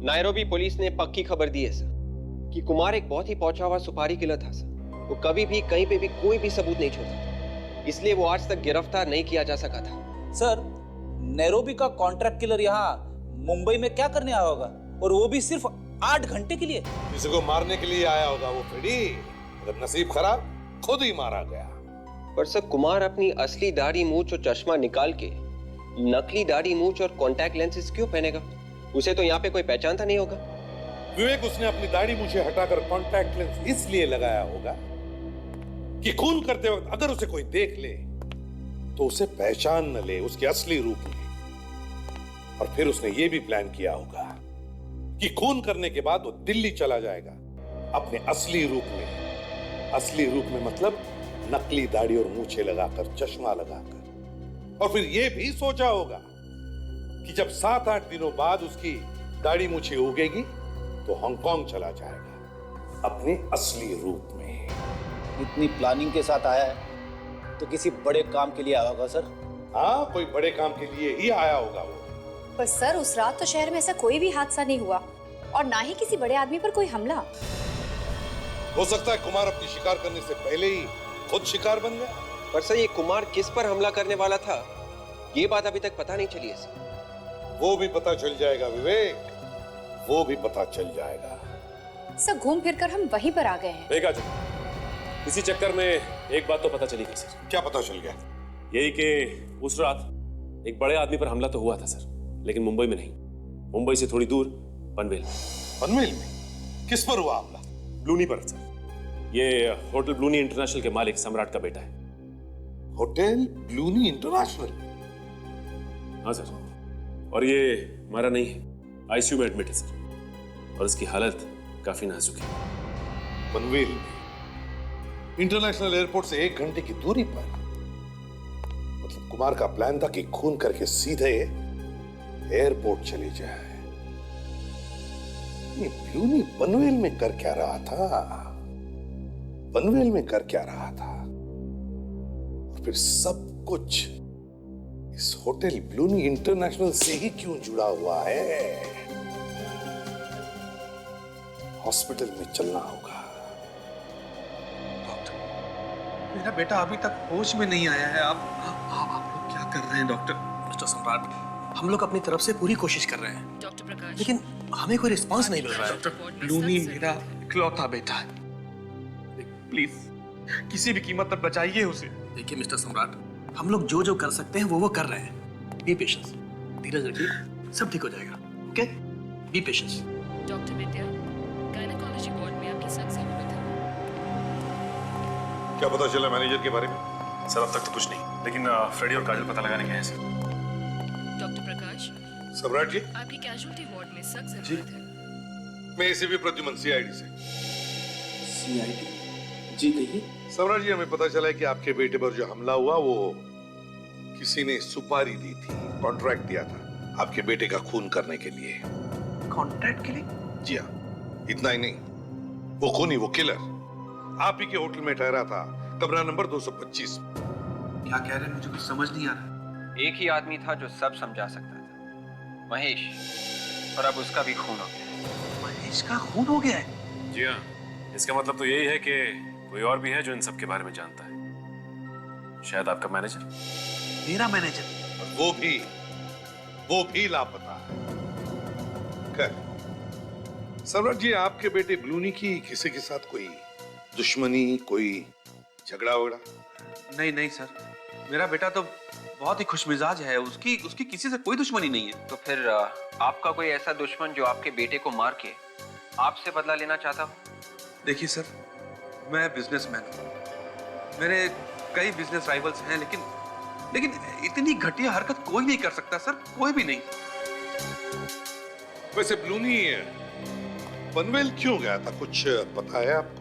नायरोबी पुलिस ने पक्की खबर दी है सर कि कुमार एक बहुत ही पहुंचा हुआ सुपारी किलर था सर। वो कभी भी कहीं पे भी कोई भी सबूत नहीं छोड़ता था, इसलिए वो आज तक गिरफ्तार नहीं किया जा सका था। सर, नैरोबी का कॉन्ट्रैक्ट किलर यहाँ मुंबई में क्या करने आया होगा, और वो भी सिर्फ 8 घंटे के लिए? किसी को मारने के लिए आया होगा वो फ्रेडी, अगर नसीब खराब खुद ही मारा गया। पर सर, कुमार अपनी असली दाढ़ी मूंछ और चश्मा निकाल के नकली दाढ़ी मूंछ और कॉन्टैक्ट लेंसेज क्यों पहनेगा? उसे तो यहाँ पे कोई पहचानता नहीं होगा। विवेक, उसने अपनी दाढ़ी मूछें हटाकर कॉन्टैक्ट लेंस इसलिए लगाया होगा कि खून करते वक्त अगर उसे कोई देख ले तो उसे पहचान न ले उसके असली रूप में। और फिर उसने ये भी प्लान किया होगा कि खून करने के बाद वो दिल्ली चला जाएगा अपने असली रूप में। असली रूप में मतलब नकली दाढ़ी और मूछें लगाकर, चश्मा लगाकर। और फिर ये भी सोचा होगा कि जब 7-8 दिनों बाद उसकी दाढ़ी मूछें उगेगी तो हांगकांग चला जाएगा अपने असली रूप में। इतनी प्लानिंग के साथ आया है तो किसी बड़े काम के लिए आया होगा सर। हाँ, कोई बड़े काम के लिए ही आया होगा वो। पर सर, उस रात तो शहर में ऐसा कोई भी हादसा नहीं हुआ और ना ही किसी बड़े आदमी पर कोई हमला। हो सकता है कुमार अपनी शिकार करने से पहले ही खुद शिकार बन गया। पर सर, ये कुमार किस पर हमला करने वाला था, ये बात अभी तक पता नहीं चली है सर। वो भी पता चल जाएगा विवेक, वो भी पता चल जाएगा। सर, घूम फिर कर हम वहीं पर आ गए हैं। देखा जो, इसी चक्कर में एक बात तो पता चली गई सर। क्या पता चल गया? यही कि उस रात एक बड़े आदमी पर हमला तो हुआ था सर, लेकिन मुंबई में नहीं, मुंबई से थोड़ी दूर पनवेल में। पनवेल में? किस पर हुआ हमला? ब्लूनी पर सर। ये होटल ब्लूनी इंटरनेशनल के मालिक सम्राट का बेटा है। होटल ब्लूनी इंटरनेशनल? हाँ सर, और ये हमारा नहीं है, आईसीयू में एडमिट है सर, और इसकी हालत काफी नाजुक है। पनवेल में इंटरनेशनल एयरपोर्ट से 1 घंटे की दूरी पर? मतलब कुमार का प्लान था कि खून करके सीधे एयरपोर्ट चले जाए। ये ब्लूनी पनवेल में कर क्या रहा था? पनवेल में कर क्या रहा था? और फिर सब कुछ इस होटल ब्लूनी इंटरनेशनल से ही क्यों जुड़ा हुआ है? हॉस्पिटल में चलना होगा। मेरा बेटा अभी तक होश में नहीं आया है। आप लोग क्या कर रहे हैं डॉक्टर? मिस्टर सम्राट, हम लोग अपनी तरफ से पूरी कोशिश कर रहे हैं डॉक्टर प्रकाश, लेकिन हमें कोई रिस्पांस नहीं मिल रहा है। डॉक्टर, ब्लूनी मेरा इकलौता बेटा है, प्लीज किसी भी कीमत पर बचाइए उसे। देखिए मिस्टर सम्राट, हम लोग जो जो कर सकते हैं वो कर रहे हैं। बी पेशेंस, धीरज रखिए, सब ठीक हो जाएगा। Okay, B patience. डॉक्टर विद्या, गायनेकोलॉजी वार्ड में आपकी सख्त जरूरत है। क्या पता चला मैनेजर के बारे में? सर, अब तक तो कुछ नहीं, लेकिन फ्रेडी और काजल पता लगाने गए हैं सर। डॉक्टर प्रकाश, सम्राट जी, आपकी कैजुअल्टी वार्ड में सख्त जरूरत है। मैं एसीपी प्रद्युमन, सीआईडी से। सीआईडी? जी कहिए। सम्राट जी, हमें पता चला है कि आपके बेटे पर जो हमला हुआ वो किसी ने सुपारी दी थी, कॉन्ट्रैक्ट दिया था आपके बेटे का खून करने के लिए। कॉन्ट्रैक्ट के लिए? जी हाँ, इतना ही नहीं, वो खूनी, वो किलर आप ही के होटल में ठहरा था, कमरा नंबर 225। क्या कह रहे हैं, मुझे कुछ समझ नहीं आ रहा। एक ही आदमी था जो सब समझा सकता था, महेश, और अब उसका भी खून हो गया। महेश का खून हो गया है? जी हाँ, इसका मतलब तो यही है कि कोई और भी है जो इन सब के बारे में जानता है। शायद आपका मैनेजर। मेरा मैनेजर? वो भी लापता है। खैर सम्राट जी, आपके बेटे ब्लूनी की किसी के साथ कोई दुश्मनी, कोई झगड़ा वगड़ा? नहीं सर, मेरा बेटा तो बहुत ही खुशमिजाज है, उसकी किसी से कोई दुश्मनी नहीं है। तो फिर आपका कोई ऐसा दुश्मन जो आपके बेटे को मार के आपसे बदला लेना चाहता हूँ। देखिए सर, मैं बिजनेसमैन हूँ, मेरे कई बिजनेस राइवल्स हैं, लेकिन इतनी घटिया हरकत कोई नहीं कर सकता सर, कोई भी नहीं। वैसे ब्लूनी पनवेल क्यों गया था, कुछ पता है आपको?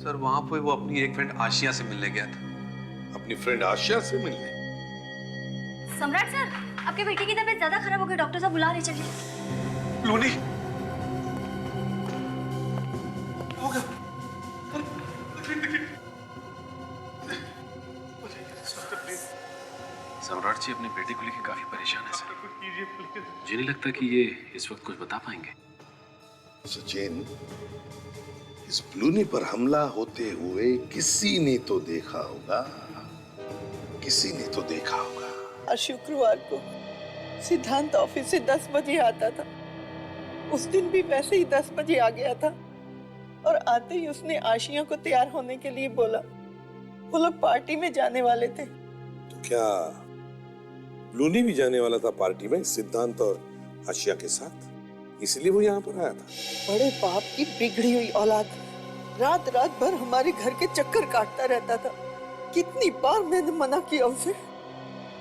सर वहां पे वो अपनी एक फ्रेंड आशिया से मिलने गया था। अपनी फ्रेंड आशिया से मिलने? सम्राट सर, आपके बेटे की तबीयत ज्यादा खराब हो गई, डॉक्टर साहब बुला रहे, चलिए। ब्लूनी सम्राट जी अपने बेटे को लेकर काफी परेशान है सर। मुझे नहीं लगता कि ये इस वक्त कुछ बता पाएंगे। सचिन, इस ब्लूनी पर हमला होते हुए किसी ने तो देखा होगा, किसी ने तो देखा होगा। और शुक्रवार को सिद्धांत ऑफिस से 10 बजे आता था, उस दिन भी वैसे ही 10 बजे आ गया था, और आते ही उसने आशिया को तैयार होने के लिए बोला। वो लोग पार्टी में जाने वाले थे। तो क्या ब्लूनी भी जाने वाला था पार्टी में सिद्धांत और आशिया के साथ, इसलिए वो यहाँ पर आया था? बड़े बाप की बिगड़ी हुई औलाद रात रात भर हमारे घर के चक्कर काटता रहता था। कितनी बार मैंने मना किया उसे,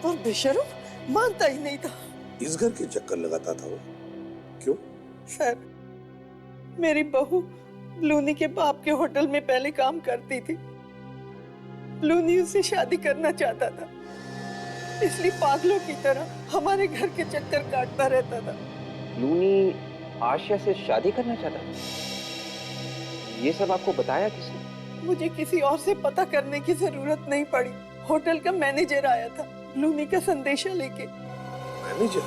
पर बेशर्म मानता ही नहीं था। इस घर के चक्कर लगाता था वो? क्यों? सर, मेरी बहू ब्लूनी के बाप के होटल में पहले काम करती थी। ब्लूनी उससे शादी करना चाहता था, इसलिए पागलों की तरह हमारे घर के चक्कर काटता रहता था। ब्लूनी आशिया से शादी करना चाहता था? ये सब आपको बताया किसने? मुझे किसी और से पता करने की जरूरत नहीं पड़ी। होटल का मैनेजर आया था ब्लूनी का संदेशा लेके। मैनेजर?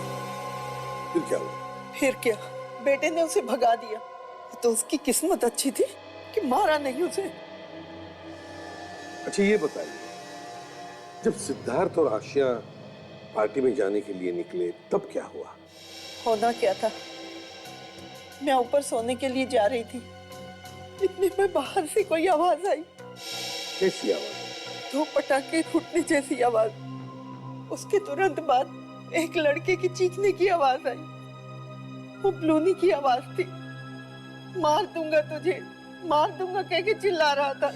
फिर क्या हुआ? फिर क्या, बेटे ने उसे भगा दिया। तो उसकी किस्मत अच्छी थी कि मारा नहीं उसे। अच्छा ये बताइए, जब सिद्धार्थ और आशिया पार्टी में जाने के लिए निकले तब क्या हुआ? होना क्या था, मैं ऊपर सोने के लिए जा रही थी, इतने में बाहर से कोई आवाज आई। कैसी आवाज? 2 पटाखे फूटने जैसी आवाज। उसके तुरंत बाद एक लड़के की चीखने की आवाज आई। वो ब्लूनी की आवाज थी। मार दूंगा तुझे, मार दूंगा कह के चिल्ला रहा था।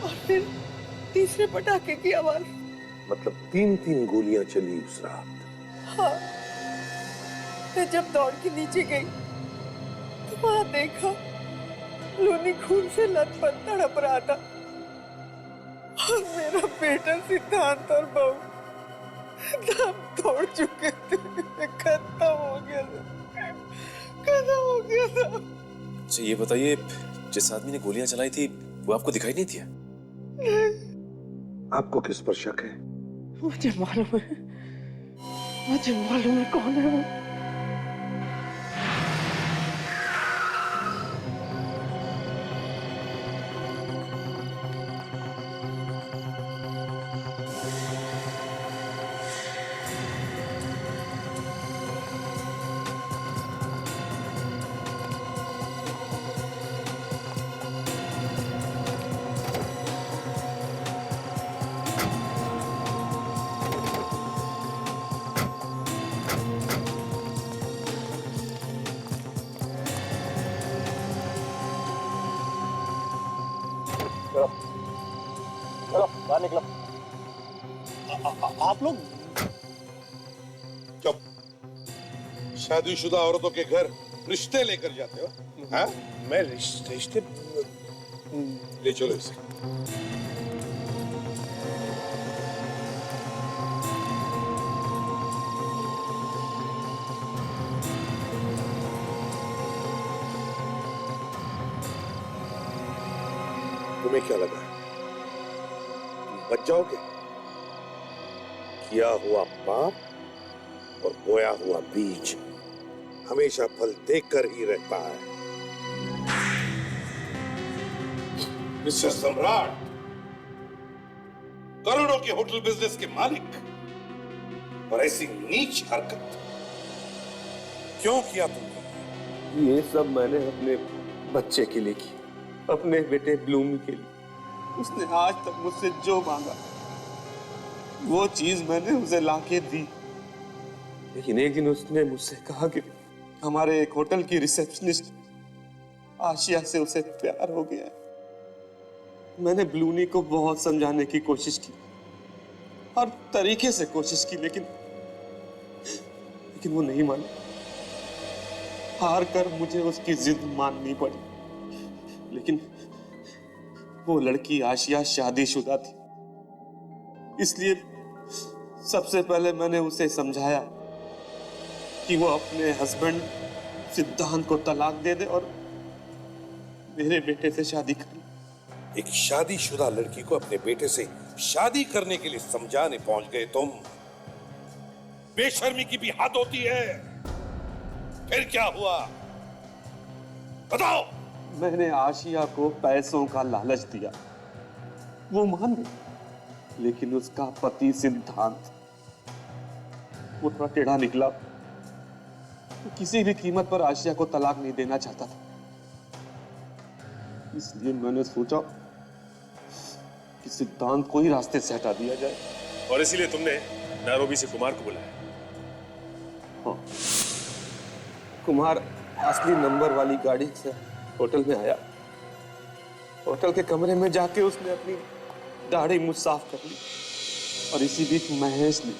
और फिर तीसरे पटाखे की आवाज। मतलब 3-3 गोलियां चली उस रात? हाँ। मैं जब दौड़ के नीचे गई तो वहां देखा ब्लूनी खून से लथपथ तड़प रहा था, और मेरा बेटा सिद्धांत और बहू दम तोड़ चुके थे। खत्म हो गया था, खत्म हो गया था। अच्छा ये बताइए, जिस आदमी ने गोलियां चलाई थी वो आपको दिखाई नहीं दिया? आपको किस पर शक है? मुझे मालूम है, मुझे मालूम है कौन है वो। चलो बाहर निकलो। आप लोग चुप। शादीशुदा औरतों के घर रिश्ते लेकर जाते हो? हाँ? मैं रिश्ते ले चलो इसे। तुम्हें क्या लगा बच जाओगे? किया हुआ पाप और बोया हुआ बीज हमेशा फल देकर ही रहता है। मिस्टर सम्राट, करोड़ों के होटल बिजनेस के मालिक, और ऐसी नीच हरकत क्यों किया तुमने? ये सब मैंने अपने बच्चे के लिए की, अपने बेटे ब्लूमी के लिए। उसने आज तक मुझसे जो मांगा वो चीज मैंने उसे लाके दी, लेकिन एक दिन उसने मुझसे कहा कि हमारे एक होटल की रिसेप्शनिस्ट आशिया से उसे प्यार हो गया है। मैंने ब्लूनी को बहुत समझाने की कोशिश की, हर तरीके से कोशिश की, लेकिन वो नहीं मानी। हार कर मुझे उसकी जिद माननी पड़ी। लेकिन वो लड़की आशिया शादीशुदा थी, इसलिए सबसे पहले मैंने उसे समझाया कि वो अपने हस्बैंड सिद्धांत को तलाक दे दे और मेरे बेटे से शादी कर ले। एक शादीशुदा लड़की को अपने बेटे से शादी करने के लिए समझाने पहुंच गए तुम। बेशर्मी की भी हद होती है। फिर क्या हुआ बताओ? मैंने आशिया को पैसों का लालच दिया, वो मान गई, लेकिन उसका पति सिद्धांत वो थोड़ा टेढ़ा निकला। वो किसी भी कीमत पर आशिया को तलाक नहीं देना चाहता था। इसलिए मैंने सोचा कि सिद्धांत को ही रास्ते से हटा दिया जाए। और इसीलिए तुमने नैरोबी से कुमार को बुलाया? हाँ, कुमार असली नंबर वाली गाड़ी से होटल में आया। होटल के कमरे में जाके उसने अपनी दाढ़ी मुझ साफ कर ली और इसी बीच महेश ने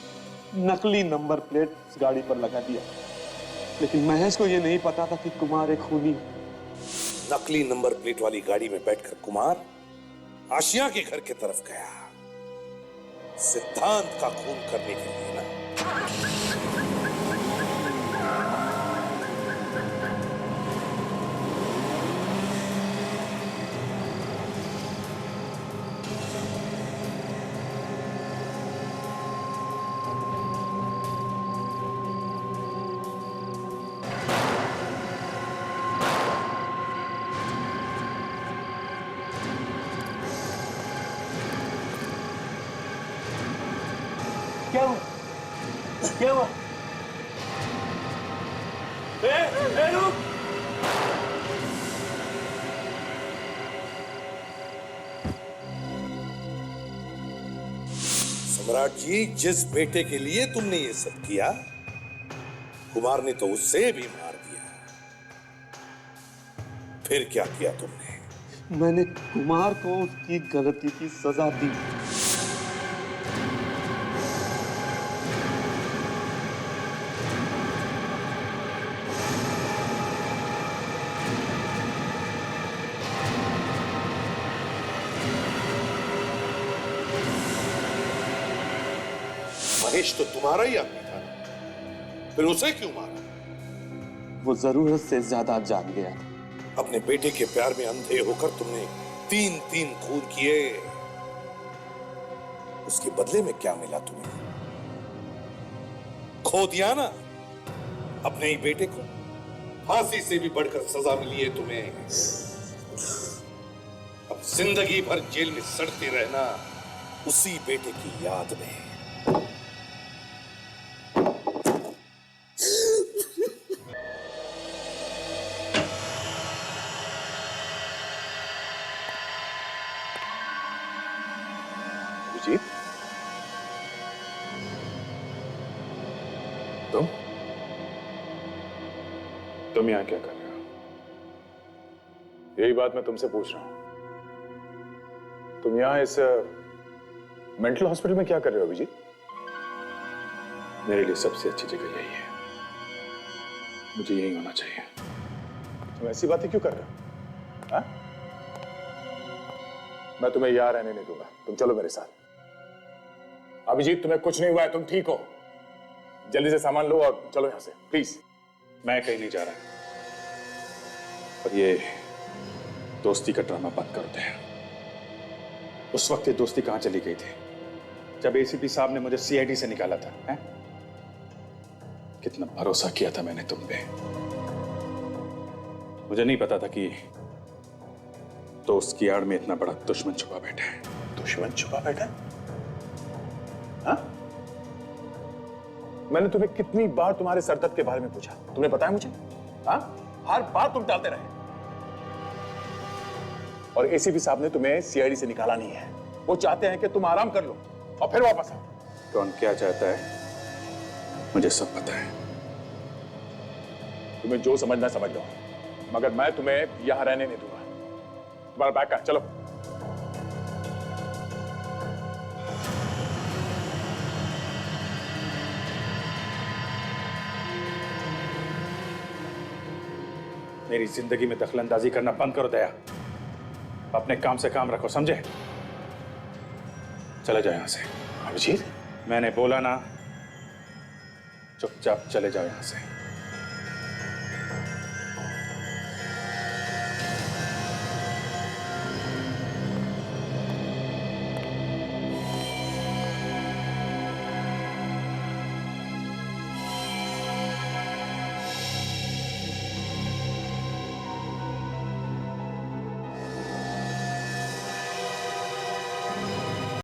नकली नंबर प्लेट उस गाड़ी पर लगा दिया। लेकिन महेश को यह नहीं पता था कि कुमार एक खूनी है। नकली नंबर प्लेट वाली गाड़ी में बैठकर कुमार आशिया के घर की तरफ गया, सिद्धांत का खून करने के लिए ना। क्या हुआ? क्या हुआ? रुक! सम्राट जी, जिस बेटे के लिए तुमने ये सब किया, कुमार ने तो उससे भी मार दिया। फिर क्या किया तुमने? मैंने कुमार को उसकी गलती की सजा दी। महेश तो तुम्हारा ही आदमी था, फिर उसे क्यों मारा? वो जरूरत से ज्यादा जान गया। अपने बेटे के प्यार में अंधे होकर तुमने 3 खून किए। उसके बदले में क्या मिला तुम्हें? खो दिया ना अपने ही बेटे को। फांसी से भी बढ़कर सजा मिली है तुम्हें। अब जिंदगी भर जेल में सड़ते रहना उसी बेटे की याद में। तुम यहां क्या कर रहे हो? यही बात मैं तुमसे पूछ रहा हूं। तुम यहां इस मेंटल हॉस्पिटल में क्या कर रहे हो अभिजीत? मेरे लिए सबसे अच्छी जगह यही है, मुझे यही होना चाहिए। तुम ऐसी बातें क्यों कर रहे हो? हाँ? मैं तुम्हें यहां रहने नहीं दूंगा, तुम चलो मेरे साथ। अभिजीत, तुम्हें कुछ नहीं हुआ है, तुम ठीक हो। जल्दी से सामान लो और चलो यहां से, प्लीज। मैं कहीं नहीं जा रहा, और ये दोस्ती का ड्रामा बंद करते हैं। उस वक्त ये दोस्ती कहां चली गई थी जब एसीपी साहब ने मुझे सीआईडी से निकाला था? है? कितना भरोसा किया था मैंने तुम पे। मुझे नहीं पता था कि दोस्त की आड़ में इतना बड़ा दुश्मन छुपा बैठा है। दुश्मन छुपा बैठा? हाँ? मैंने तुम्हें कितनी बार तुम्हारे सरदर्द के बारे में पूछा, तुमने बताया मुझे? हाँ? हर बार तुम टालते रहे। और एसीपी साहब ने तुम्हें सीआईडी से निकाला नहीं है। वो चाहते हैं कि तुम आराम कर लो और फिर वापस आओ। कौन क्या चाहता है मुझे सब पता है। तुम्हें जो समझना समझ लो, मगर मैं तुम्हें यहां रहने नहीं दूंगा। तुम्हारा बैग का चलो। मेरी जिंदगी में दखलंदाजी करना बंद करो दया। अपने काम से काम रखो, समझे? चले जाओ यहां से। अभिजीत, मैंने बोला ना, चुपचाप चले जाओ यहां से।